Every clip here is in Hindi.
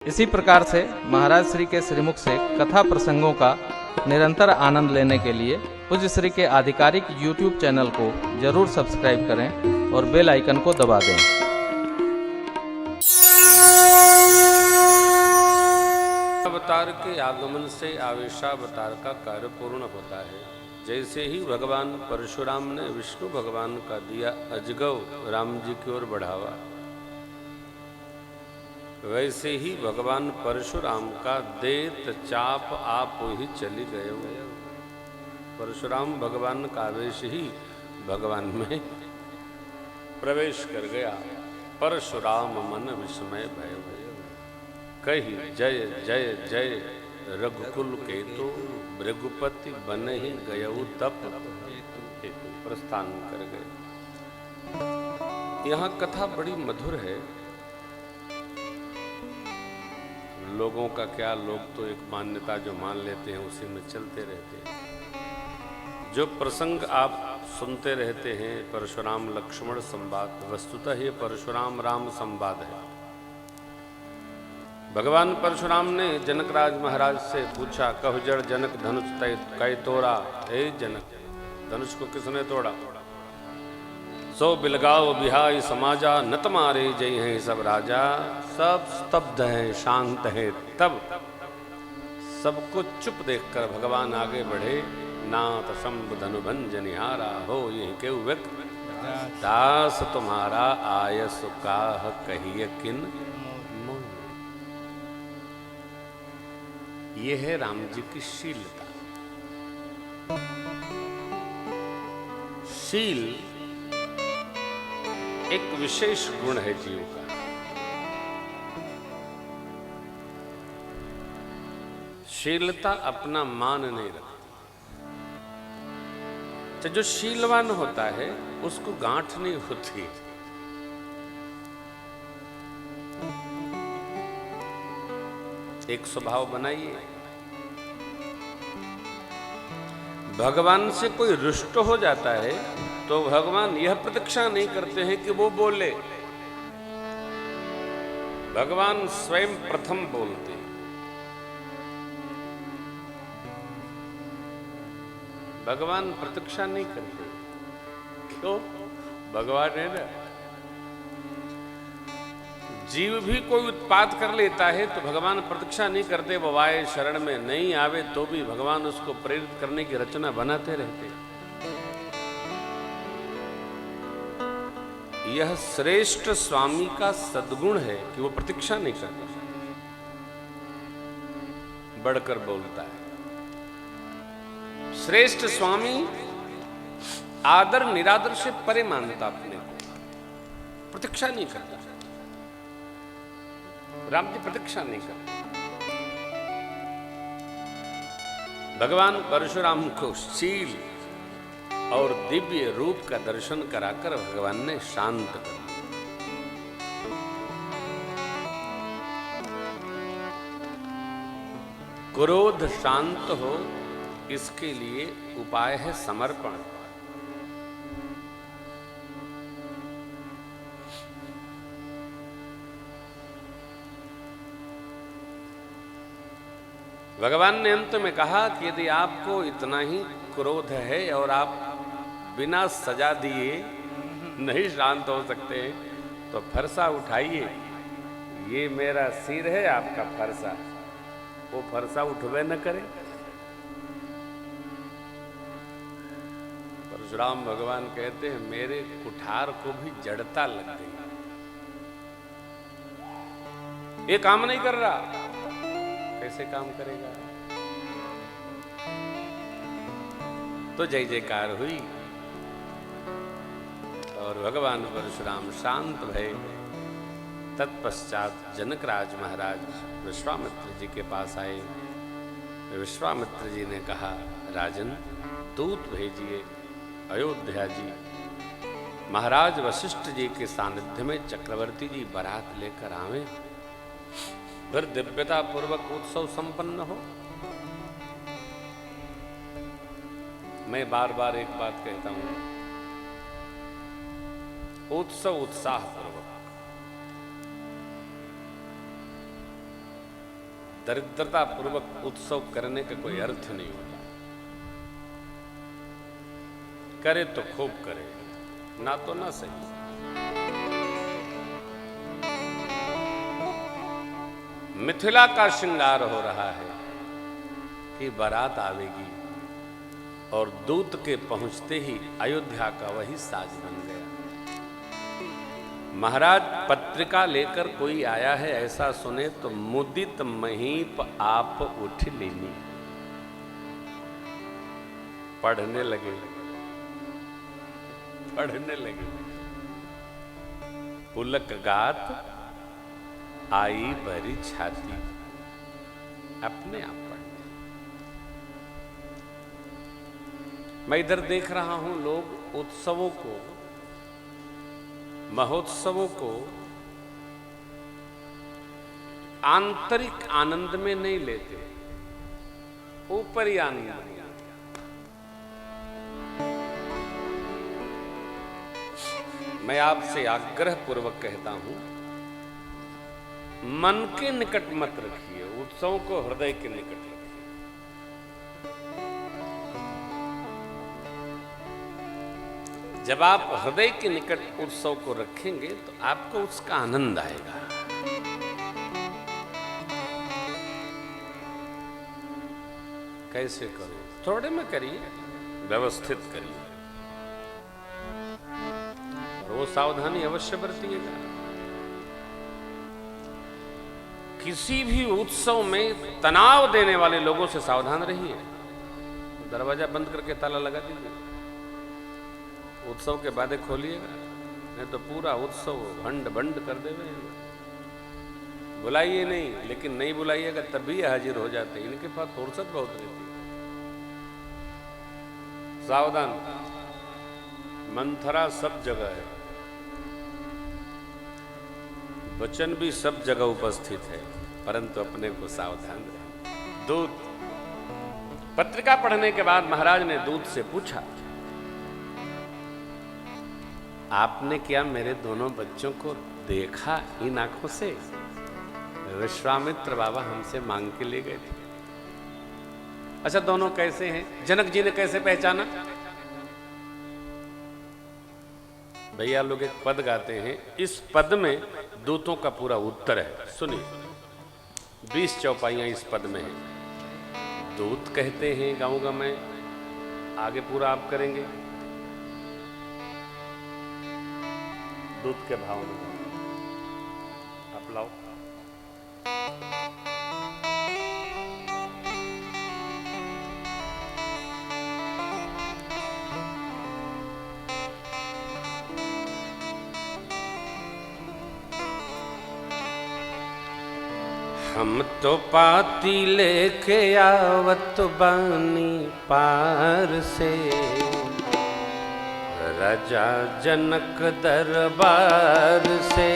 इसी प्रकार से महाराज श्री के श्रीमुख से कथा प्रसंगों का निरंतर आनंद लेने के लिए पूज्य श्री के आधिकारिक YouTube चैनल को जरूर सब्सक्राइब करें और बेल आइकन को दबा दें। अवतार के आगमन से आवेशावतार का कार्य पूर्ण होता है। जैसे ही भगवान परशुराम ने विष्णु भगवान का दिया अजगव राम जी की ओर बढ़ावा, वैसे ही भगवान परशुराम का देत चाप आप ही चली गए। परशुराम भगवान का आवेश ही भगवान में प्रवेश कर गया। परशुराम मन विस्मय भय कही जय जय जय रघुकुल के तो रघुपति बन ही गयऊ तप हेतु प्रस्थान कर गए। यहाँ कथा बड़ी मधुर है। लोगों का क्या, लोग तो एक मान्यता जो मान लेते हैं उसी में चलते रहते हैं। जो प्रसंग आप सुनते रहते हैं परशुराम लक्ष्मण संवाद, वस्तुतः ये परशुराम राम संवाद है। भगवान परशुराम ने जनकराज महाराज से पूछा, कह जड़ जनक धनुष कै तोड़ा। हे जनक, धनुष को किसने तोड़ा? सो बिलगाओ बिहाई समाजा, नत मारे जय हैं सब राजा। सब स्तब्ध हैं, शांत हैं। तब सबको चुप देखकर भगवान आगे बढ़े। नाथ शंभ धनुभंज निहारा, हो यही के व्यक्त दास तुम्हारा आयस काह कहिए किन मोह। ये है राम जी की शीलता। शील एक विशेष गुण है जीव का। शीलता अपना मान नहीं रखती। तो जो शीलवान होता है उसको गांठ नहीं होती। एक स्वभाव बनाइए। भगवान से कोई रुष्ट हो जाता है तो भगवान यह प्रतीक्षा नहीं करते हैं कि वो बोले। भगवान स्वयं प्रथम बोलते हैं। भगवान प्रतीक्षा नहीं करते। क्यों? भगवान है ना। जीव भी कोई उत्पात कर लेता है तो भगवान प्रतीक्षा नहीं करते, वो आए शरण में, नहीं आवे तो भी भगवान उसको प्रेरित करने की रचना बनाते रहते हैं। यह श्रेष्ठ स्वामी का सद्गुण है कि वो प्रतीक्षा नहीं करता, बढ़कर बोलता है। श्रेष्ठ स्वामी आदर निरादर से परे मानता अपने को, प्रतीक्षा नहीं करता। राम जी प्रतीक्षा नहीं करते। भगवान परशुराम को शील और दिव्य रूप का दर्शन कराकर भगवान ने शांत कर दिया। क्रोध शांत हो इसके लिए उपाय है समर्पण। भगवान ने अंत में कहा कि यदि आपको इतना ही क्रोध है और आप बिना सजा दिए नहीं शांत हो सकते तो फरसा उठाइए। ये मेरा सिर है, आपका फरसा। वो फरसा उठवे न करे। परशुराम भगवान कहते हैं, मेरे कुठार को भी जड़ता लग गई, ये काम नहीं कर रहा। कैसे काम करेगा? तो जय जयकार हुई और भगवान परशुराम शांत भये। तत्पश्चात जनकराज महाराज विश्वामित्र जी के पास आए। विश्वामित्र जी ने कहा, राजन दूत भेजिए अयोध्या जी महाराज वशिष्ठ जी के सानिध्य में चक्रवर्ती जी बारात लेकर आवे, फिर दिव्यता पूर्वक उत्सव संपन्न हो। मैं बार बार एक बात कहता हूं, उत्सव उत्साह पूर्वक, दरिद्रता पूर्वक उत्सव करने का कोई अर्थ नहीं होता। करे तो खूब करे, ना तो ना सही। मिथिला का श्रृंगार हो रहा है कि बारात आवेगी और दूत के पहुंचते ही अयोध्या का वही साज बन गया। महाराज पत्रिका लेकर कोई आया है ऐसा सुने तो मुदित महीप आप उठ लेनी, पढ़ने लगे। पुलक गात आई भरी छाती, अपने आप पढ़ने। मैं इधर देख रहा हूं लोग उत्सवों को, महोत्सवों को आंतरिक आनंद में नहीं लेते, ऊपरी आनंद में। मैं आपसे आग्रह पूर्वक कहता हूं, मन के निकट मत रखिए, उत्सवों को हृदय के निकट रखिए। जब आप हृदय के निकट उत्सव को रखेंगे तो आपको उसका आनंद आएगा। कैसे करो? थोड़े में करिए, व्यवस्थित करिए, वो सावधानी अवश्य बरतिएगा। किसी भी उत्सव में तनाव देने वाले लोगों से सावधान रहिए। दरवाजा बंद करके ताला लगा दीजिए, उत्सव के बाद खोलिएगा, नहीं तो पूरा उत्सव भंड भंड कर देवे। बुलाइए नहीं, लेकिन नहीं बुलाइएगा तब भी हाजिर हो जाते, इनके पास फुर्सत बहुत रहती है। सावधान, मंथरा सब जगह है, वचन भी सब जगह उपस्थित है, परंतु अपने को सावधान रहे। दूत, पत्रिका पढ़ने के बाद महाराज ने दूत से पूछा, आपने क्या मेरे दोनों बच्चों को देखा इन आंखों से? विश्वामित्र बाबा हमसे मांग के ले गए थे। अच्छा, दोनों कैसे हैं? जनक जी ने कैसे पहचाना? भैया लोग एक पद गाते हैं, इस पद में दूतों का पूरा उत्तर है। सुनिए, 20 चौपाइयां इस पद में है। दूत कहते हैं गाऊंगा मैं, आगे पूरा आप करेंगे। दूत के भाव में आप लाओ। हम तो पाती लेके आवत बानी पार से, राजा जनक दरबार से।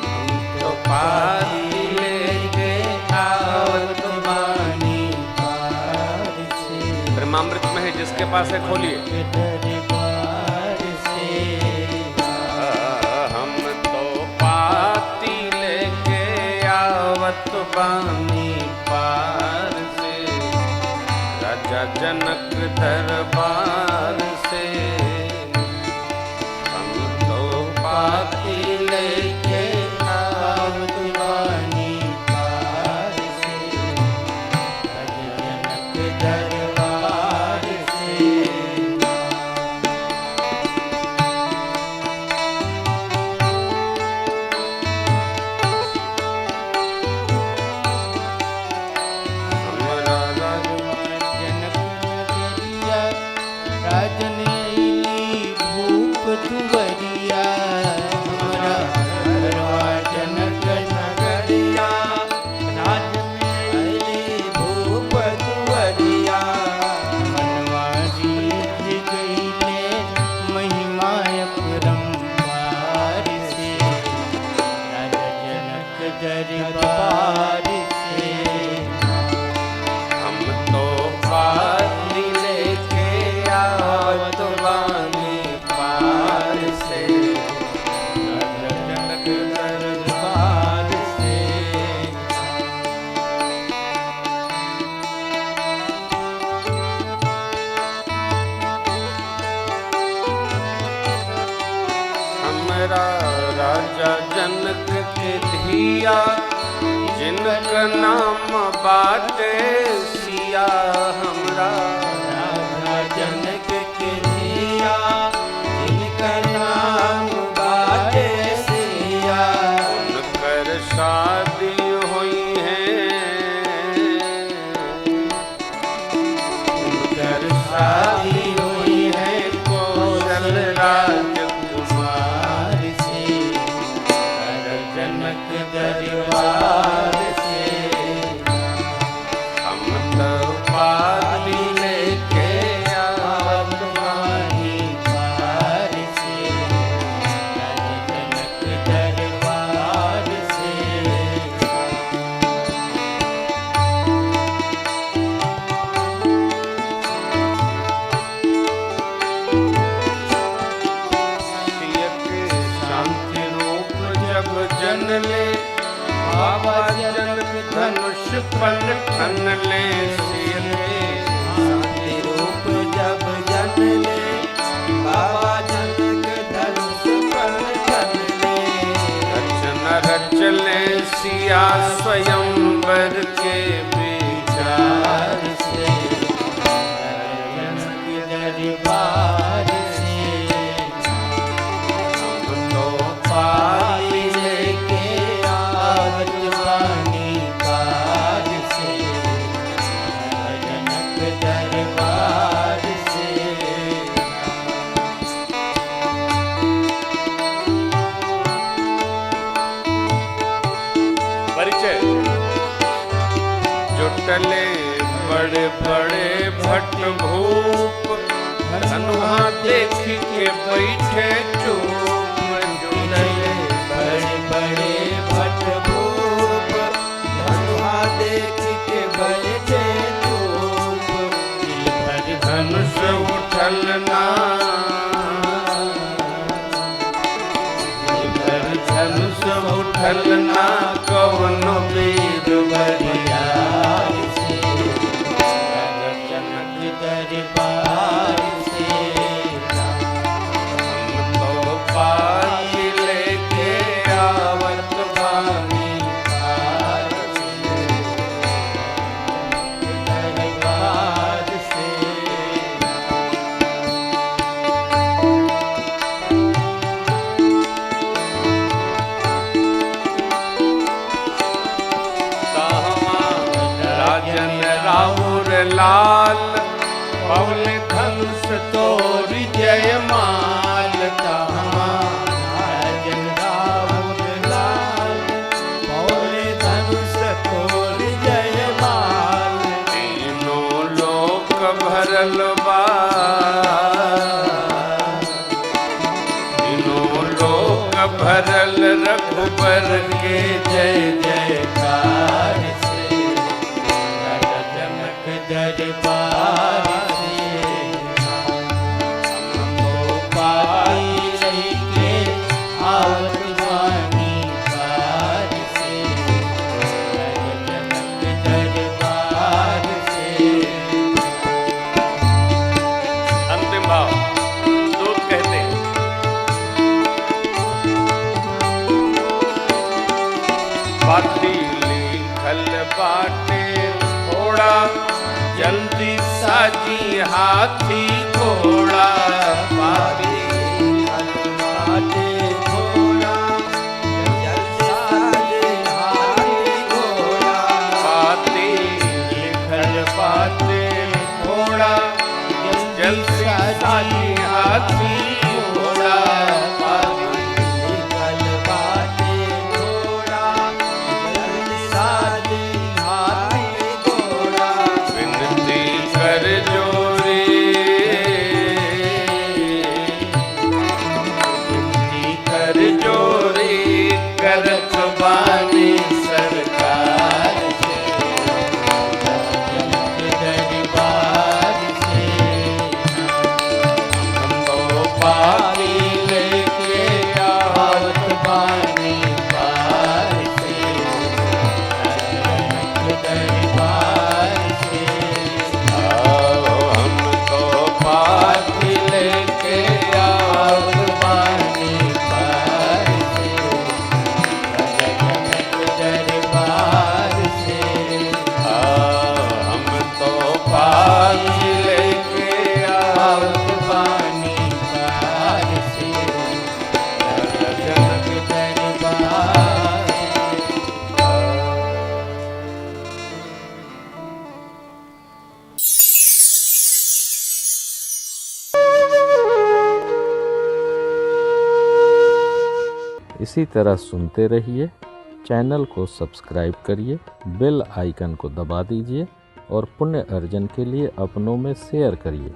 हम तो पाती लेके आवत बानी पार से। ब्रह्मामृत में है, जिसके पास है खोलिए। बानी पार से, राजा जनक दरबार से। हम तो पाती लेके आवत बानी पार से, राजा जनक दरबार से। सिया जिनका नाम बाटे सिया हमरा राजा जनक के धिया जिनका नाम बाटे सिया उनकर शादी हुई है उनकर शादी हुई है कौशल राजकुमार से राजा जनक दरबार से हम तो पाली लेके आवत बानी पार से राजा जनक दरबार से सिया के शांति रूप जब जन ले बाबा जनक धनुष पन खन ले सिया के शांति रूप जब जन ले बाबा जनक धनुष पर बन ले रचना रचले सिया स्वयंवर के विचार चार से जनक दरबार से हम तो पाली लेके आवत बानी पार से जनक दरबार से परिचय जुटले बड़े बड़े भट्ट भूप धनुहा देख के बैठे चुप जुटले बड़े बड़े भट्ट भूप धनुहा देख के बैठे चुप दिल भर धनुष उठल ना धनुष उठल ना कवन वीर बरियार से राजा जनक दरबार से हम तो पाली लेके आवत बानी पार से दरबार से राजन राहुर लाल पवन धनुष तोर जयमाल तहाँ राजन राहुल लाल पौले धनुष तोर जयमाल तीनों लोक भरल बा तीनों लोक भरल रघुबर के जय जयकार से राजा जनक दरबार से हम तो पाई लेके आवत बानी पार से राजा जनक दरबार से अंतिम भाव दूत कहते हैं पाती लिखल बाटे थोड़ा जल्दी साजी हाथी घोड़ा पाती बाटे घोड़ा जल्दी हाथी घोड़ा पाती लिखल बाटे थोड़ा जल्दी साजी हाथी घोड़ा पाती निकल बाटे घोड़ा जल्दी साजी हाथी घोड़ा विनती कर जोरी इसी तरह सुनते रहिए। चैनल को सब्सक्राइब करिए, बेल आइकन को दबा दीजिए और पुण्य अर्जन के लिए अपनों में शेयर करिए।